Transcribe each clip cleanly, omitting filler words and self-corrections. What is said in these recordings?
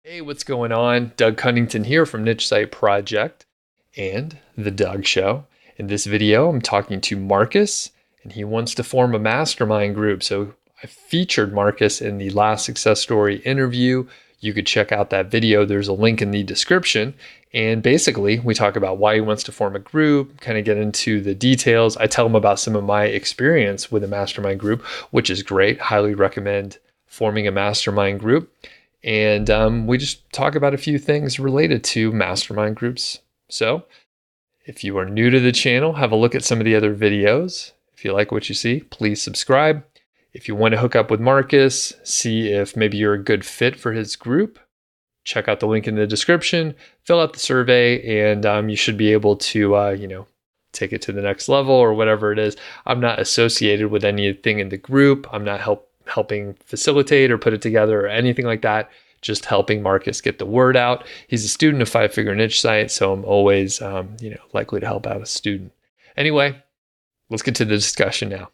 Hey, what's going on? Doug Cunnington here from Niche Site Project and The Doug Show. In this video, I'm talking to Marcus, and he wants to form a mastermind group. So I featured Marcus in the last success story interview. You could check out that video. There's a link in the description. And basically, we talk about why he wants to form a group, kind of get into the details. I tell him about some of my experience with a mastermind group, which is great. Highly recommend forming a mastermind group. And we just talk about a few things related to mastermind groups. So if you are new to the channel, have a look at some of the other videos. If you like what you see, please subscribe. If you want to hook up with Marcus, see if maybe you're a good fit for his group, check out the link in the description, fill out the survey, and you should be able to, take it to the next level or whatever it is. I'm not associated with anything in the group. I'm not helping facilitate or put it together or anything like that. Just helping Marcus get the word out. He's a student of Five Figure Niche Site, so I'm always, likely to help out a student. Anyway, let's get to the discussion now.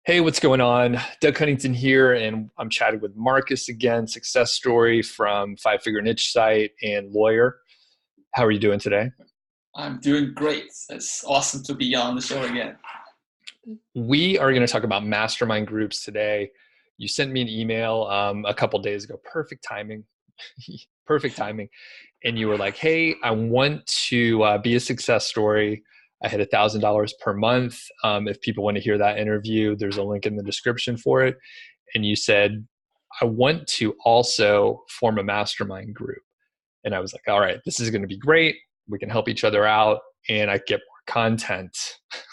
Hey, what's going on? Doug Cunnington here, and I'm chatting with Marcus again, success story from Five Figure Niche Site and lawyer. How are you doing today? I'm doing great. It's awesome to be on the show again. We are going to talk about mastermind groups today. You sent me an email a couple days ago. Perfect timing. Perfect timing. And you were like, hey, I want to be a success story. I had $1,000 per month. If people want to hear that interview, there's a link in the description for it. And you said, I want to also form a mastermind group. And I was like, all right, this is going to be great. We can help each other out and I get more content.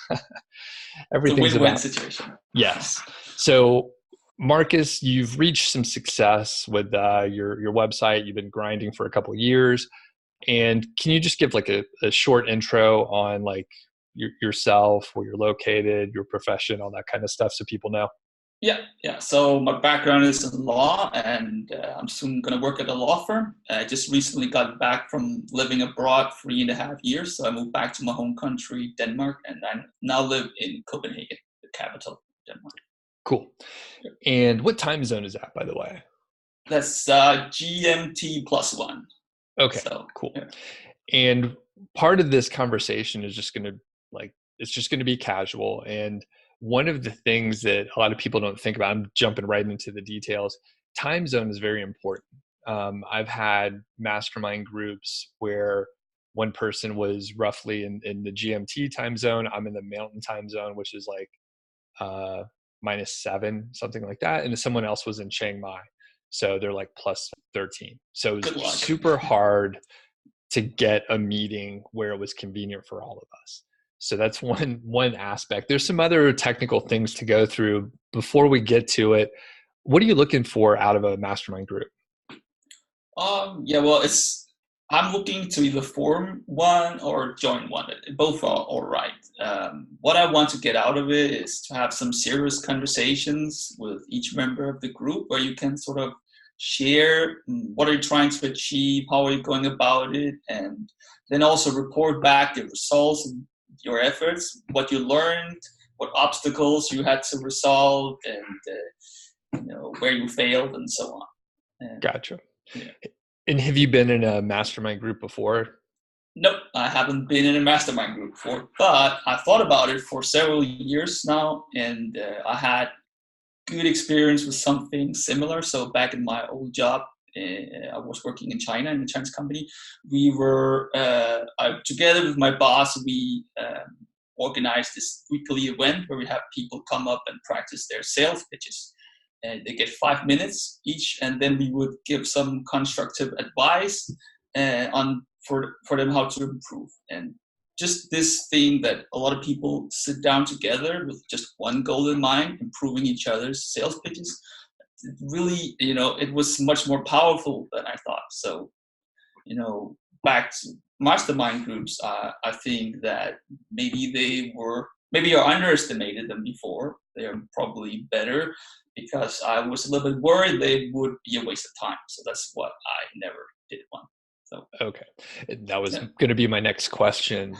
It's a Everything's win-win about, situation. yes. So Marcus, you've reached some success with your website. You've been grinding for a couple of years. And can you just give like a short intro on like yourself, where you're located, your profession, all that kind of stuff so people know? Yeah. So my background is in law, and I'm soon going to work at a law firm. I just recently got back from living abroad 3.5 years. So I moved back to my home country, Denmark, and I now live in Copenhagen, the capital of Denmark. Cool. And what time zone is that, by the way? That's GMT +1. Okay, So cool. yeah. And part of this conversation is just going to it's just going to be casual. And one of the things that a lot of people don't think about, I'm jumping right into the details, time zone is very important. I've had mastermind groups where one person was roughly in the GMT time zone. I'm in the mountain time zone, which is like -7, something like that. And someone else was in Chiang Mai. So they're like +13. So it Good was luck. super hard to get a meeting where it was convenient for all of us. So that's one aspect. There's some other technical things to go through before we get to it. What are you looking for out of a mastermind group? Well, I'm looking to either form one or join one. Both are all right. What I want to get out of it is to have some serious conversations with each member of the group where you can sort of share what are you trying to achieve, how are you going about it, and then also report back the results and your efforts, what you learned, what obstacles you had to resolve, and where you failed, and so on. And, Gotcha. yeah. And have you been in a mastermind group before? Nope, I haven't been in a mastermind group before, but I thought about it for several years now, and I had good experience with something similar. So back in my old job, I was working in China in a Chinese company. We were together with my boss. We organized this weekly event where we have people come up and practice their sales pitches. And they get 5 minutes each, and then we would give some constructive advice on for them how to improve. And just this thing that a lot of people sit down together with just one goal in mind, improving each other's sales pitches. It really, it was much more powerful than I thought. So, back to mastermind groups, I think that maybe I underestimated them before. They're probably better because I was a little bit worried they would be a waste of time. So that's what I never did one. So Okay. That was yeah. going to be my next question.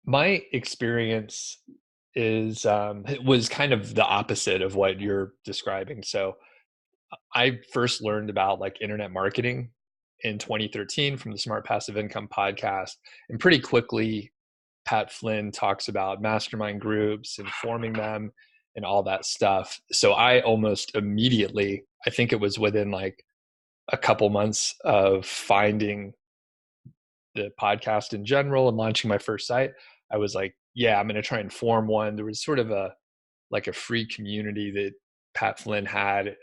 My experience is was kind of the opposite of what you're describing. So I first learned about like internet marketing in 2013 from the Smart Passive Income podcast. And pretty quickly, Pat Flynn talks about mastermind groups and forming them and all that stuff. So I almost immediately, I think it was within like a couple months of finding the podcast in general and launching my first site, I was like, yeah, I'm going to try and form one. There was sort of a like a free community that Pat Flynn had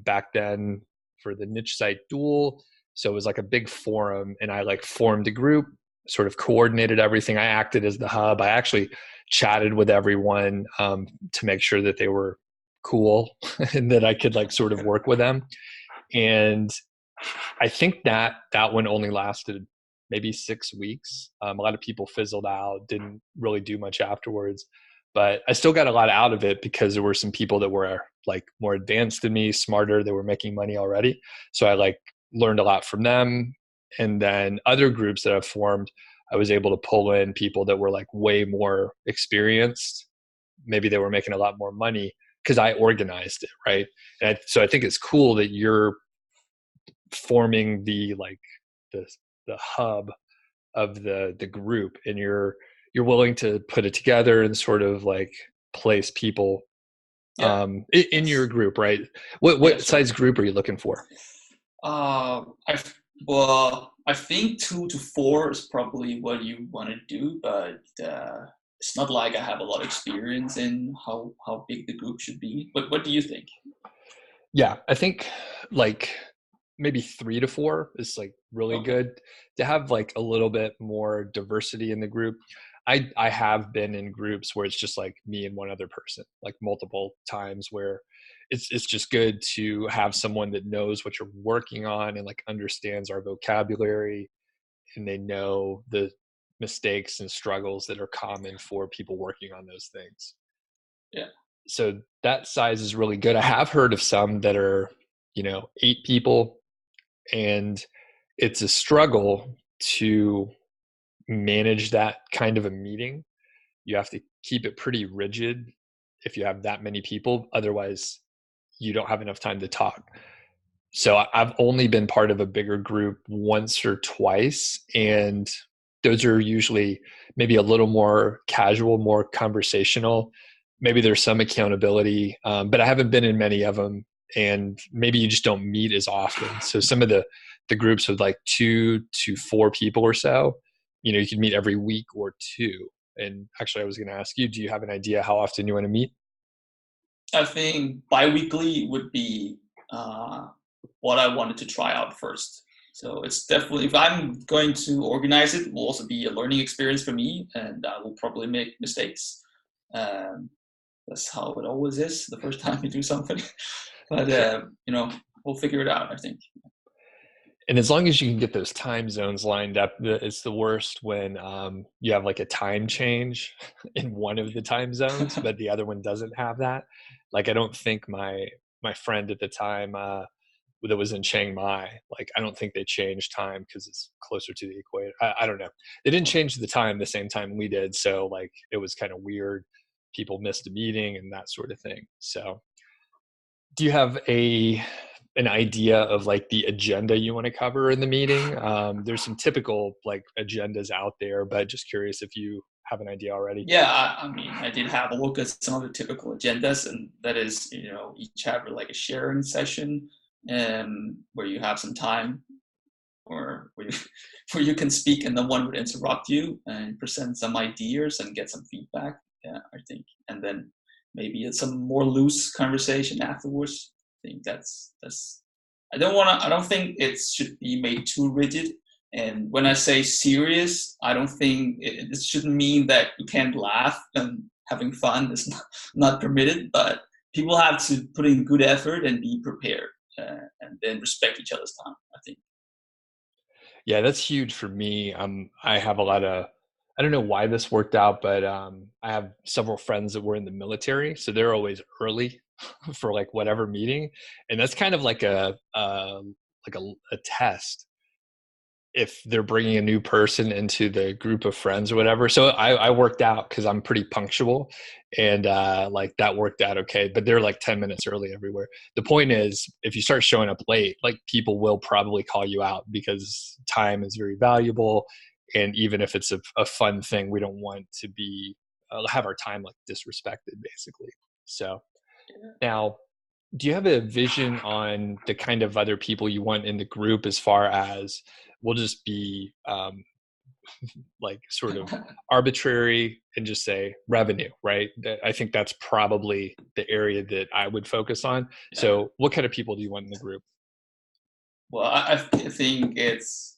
back then for the niche site Duel. So it was like a big forum, and I like formed a group, sort of coordinated everything. I acted as the hub. I actually chatted with everyone to make sure that they were cool and that I could like sort of work with them. And I think that that one only lasted maybe 6 weeks. A lot of people fizzled out, didn't really do much afterwards. But I still got a lot out of it because there were some people that were like more advanced than me, smarter, they were making money already. So I like learned a lot from them. And then other groups that I've formed, I was able to pull in people that were like way more experienced. Maybe they were making a lot more money because I organized it, right? So I think it's cool that you're forming the like the the hub of the group, and you're willing to put it together and sort of like place people Yeah. in your Yes. group, right? Yeah. What Sure. size group are you looking for? I well, I think 2 to 4 is probably what you want to do, but it's not like I have a lot of experience in how big the group should be. But what do you think? Yeah, I think like maybe 3 to 4 is like really Okay. good to have like a little bit more diversity in the group. I have been in groups where it's just like me and one other person, like multiple times where it's just good to have someone that knows what you're working on and like understands our vocabulary, and they know the mistakes and struggles that are common for people working on those things. Yeah. So that size is really good. I have heard of some that are, 8 people, and it's a struggle to manage that kind of a meeting. You have to keep it pretty rigid if you have that many people. Otherwise, you don't have enough time to talk. So I've only been part of a bigger group once or twice, and those are usually maybe a little more casual, more conversational. Maybe there's some accountability, but I haven't been in many of them, and maybe you just don't meet as often. So some of the groups with like 2 to 4 people or so, you could meet every week or two. And actually, I was going to ask you, do you have an idea how often you want to meet? I think biweekly would be uh, what I wanted to try out first. So it's definitely, if I'm going to organize it, it will also be a learning experience for me, and I will probably make mistakes. Um, that's how it always is the first time you do something. But we'll figure it out, I think. And as long as you can get those time zones lined up, it's the worst when you have like a time change in one of the time zones, but the other one doesn't have that. Like I don't think my friend at the time that was in Chiang Mai, like I don't think they changed time because it's closer to the equator. I don't know. They didn't change the time the same time we did, so like it was kind of weird. People missed a meeting and that sort of thing. So do you have an idea of like the agenda you want to cover in the meeting? There's some typical like agendas out there, but just curious if you have an idea already. Yeah, I mean, I did have a look at some of the typical agendas, and that is, each have like a sharing session, where you have some time, or where you, where you can speak and no one would interrupt you and present some ideas and get some feedback. Yeah, I think, and then maybe it's some more loose conversation afterwards. I think that's. I don't think it should be made too rigid. And when I say serious, I don't think it shouldn't mean that you can't laugh and having fun is not permitted. But people have to put in good effort and be prepared, and then respect each other's time, I think. Yeah, that's huge for me. I have a lot of, I don't know why this worked out, but I have several friends that were in the military, so they're always early for like whatever meeting, and that's kind of like a test. if they're bringing a new person into the group of friends or whatever. So I worked out because I'm pretty punctual, and like that worked out okay. But they're like 10 minutes early everywhere. The point is, if you start showing up late, like people will probably call you out because time is very valuable, and even if it's a fun thing, we don't want to be have our time like disrespected, basically. So now, do you have a vision on the kind of other people you want in the group as far as we'll just be like sort of arbitrary and just say revenue, right? I think that's probably the area that I would focus on. Yeah. So what kind of people do you want in the group? Well, I think it's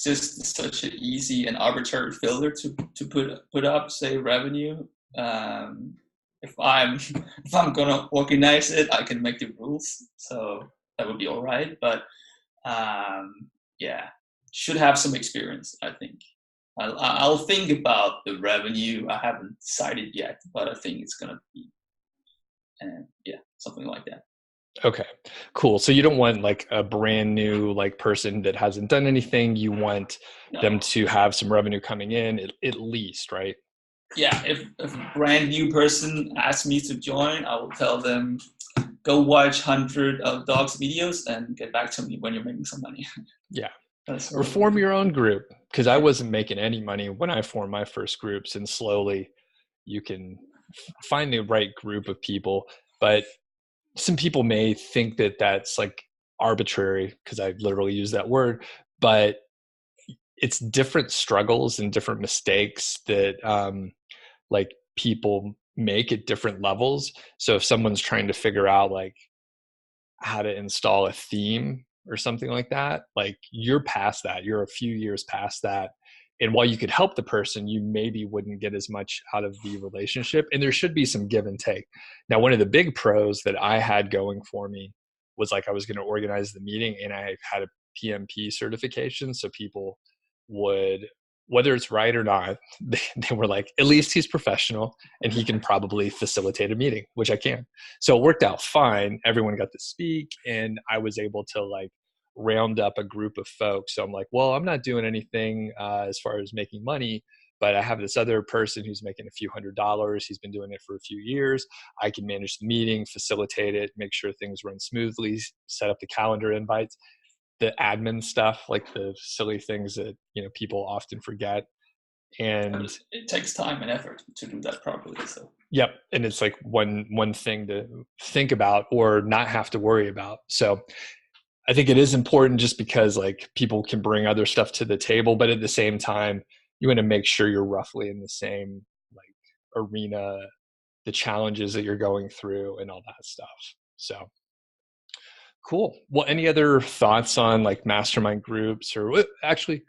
just such an easy and arbitrary filter to put up, say, revenue. Um, if I'm if I'm gonna organize it, I can make the rules, so that would be all right. But um, yeah, should have some experience, I think. I'll think about the revenue. I haven't decided yet, but I think it's gonna be, yeah, something like that. Okay, cool. So you don't want like a brand new like person that hasn't done anything. You want them No. to have some revenue coming in at least, right? Yeah, if a brand new person asks me to join, I will tell them go watch 100 of dogs videos and get back to me when you're making some money. Yeah. That's Or sort of what form it your is. own group, because I wasn't making any money when I formed my first groups, and slowly you can find the right group of people. But some people may think that that's like arbitrary because I literally use that word, but it's different struggles and different mistakes that like people make at different levels. So if someone's trying to figure out like how to install a theme or something like that, like you're past that, you're a few years past that, and while you could help the person, you maybe wouldn't get as much out of the relationship, and there should be some give and take. Now, one of the big pros that I had going for me was like I was going to organize the meeting, and I had a PMP certification, so people would, whether it's right or not, they were like, at least he's professional and he can probably facilitate a meeting, which I can. So it worked out fine. Everyone got to speak, and I was able to like round up a group of folks. So I'm like, well, I'm not doing anything as far as making money, but I have this other person who's making a few $100s. He's been doing it for a few years. I can manage the meeting, facilitate it, make sure things run smoothly, set up the calendar invites, the admin stuff, like the silly things that people often forget. And It takes time and effort to do that properly. So yep, and it's like one thing to think about or not have to worry about. So I think it is important just because like people can bring other stuff to the table, but at the same time, you want to make sure you're roughly in the same like arena, the challenges that you're going through and all that stuff. So cool. Well, any other thoughts on like mastermind groups or actually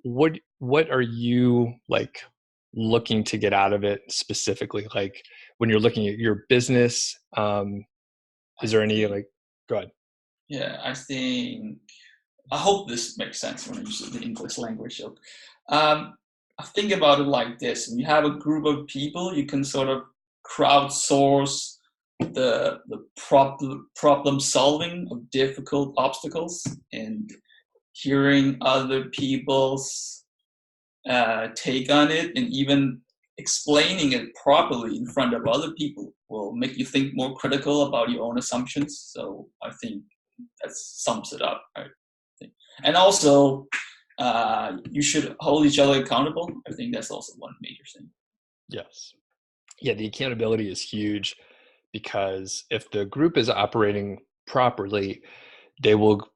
what are you like looking to get out of it specifically? Like when you're looking at your business, I is there any think, like go ahead. yeah, I hope this makes sense when I use the English language. So, I think about it like this: when you have a group of people, you can sort of crowdsource the problem solving of difficult obstacles, and hearing other people's take on it, and even explaining it properly in front of other people will make you think more critical about your own assumptions. So I think that sums it up, right? And also, you should hold each other accountable. I think that's also one major thing. Yes. Yeah, the accountability is huge because if the group is operating properly, they will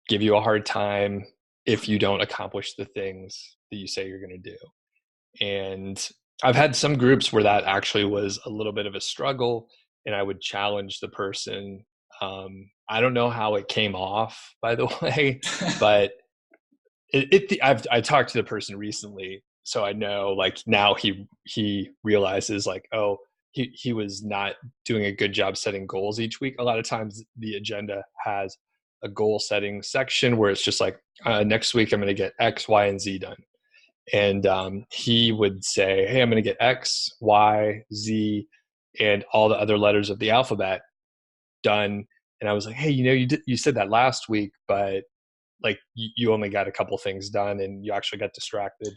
give you a hard time if you don't accomplish the things that you say you're going to do. And I've had some groups where that actually was a little bit of a struggle, and I would challenge the person. I don't know how it came off, by the way, but I talked to the person recently, so I know like now he realizes like, oh, he was not doing a good job setting goals each week. A lot of times the agenda has a goal setting section where it's just like next week I'm going to get X, Y, and Z done. And he would say, hey, I'm going to get X, Y, Z, and all the other letters of the alphabet done. And I was like, hey, you said that last week, but like you only got a couple things done and you actually got distracted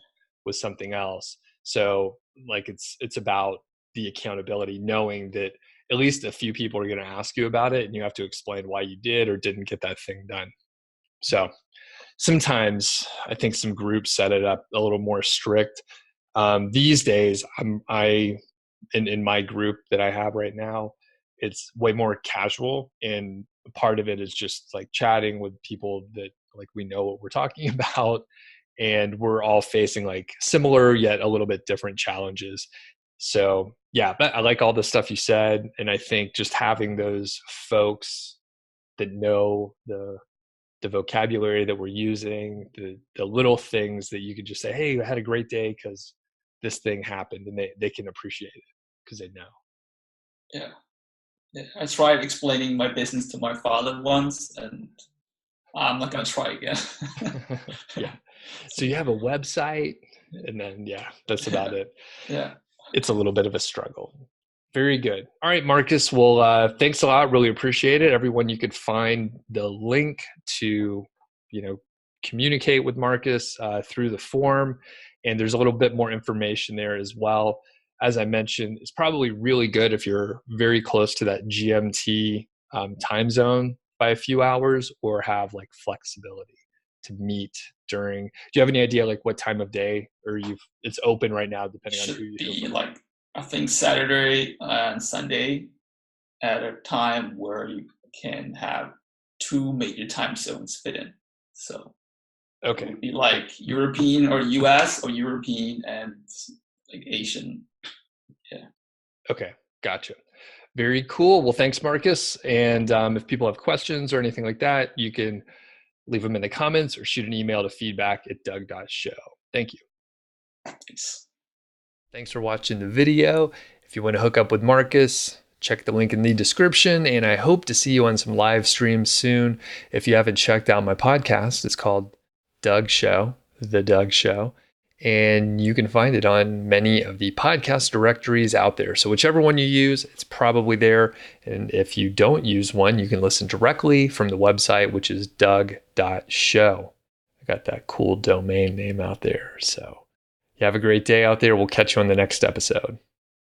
with something else. So like it's about the accountability, knowing that at least a few people are going to ask you about it and you have to explain why you did or didn't get that thing done. So sometimes I think some groups set it up a little more strict. These days, I in my group that I have right now, it's way more casual, and part of it is just like chatting with people that like we know what we're talking about, and we're all facing like similar yet a little bit different challenges. So yeah, but I like all the stuff you said, and I think just having those folks that know the vocabulary that we're using, the little things that you could just say, hey, I had a great day because this thing happened, and they can appreciate it because they know. Yeah. Yeah. I tried explaining my business to my father once, and I'm not gonna try again. Yeah. So you have a website, and then yeah, that's about it. Yeah. It's a little bit of a struggle. Very good. All right, Marcus. Well, thanks a lot. Really appreciate it. Everyone, you could find the link to, communicate with Marcus through the form, and there's a little bit more information there as well. As I mentioned, it's probably really good if you're very close to that GMT time zone by a few hours, or have like flexibility to meet during. Do you have any idea like what time of day, or it's open right now depending on who Should you hear be from? like, I think Saturday and Sunday at a time where you can have two major time zones fit in. So it Okay. would be like European or US, or European and like Asian. Yeah. Okay. Gotcha. Very cool. Well, thanks, Marcus. And if people have questions or anything like that, you can leave them in the comments or shoot an email to feedback@doug.show. Thank you. Thanks. Thanks for watching the video. If you want to hook up with Marcus, check the link in the description. And I hope to see you on some live streams soon. If you haven't checked out my podcast, it's called Doug Show, The Doug Show. And you can find it on many of the podcast directories out there. So whichever one you use, it's probably there. And if you don't use one, you can listen directly from the website, which is doug.show. I got that cool domain name out there. So you have a great day out there. We'll catch you on the next episode.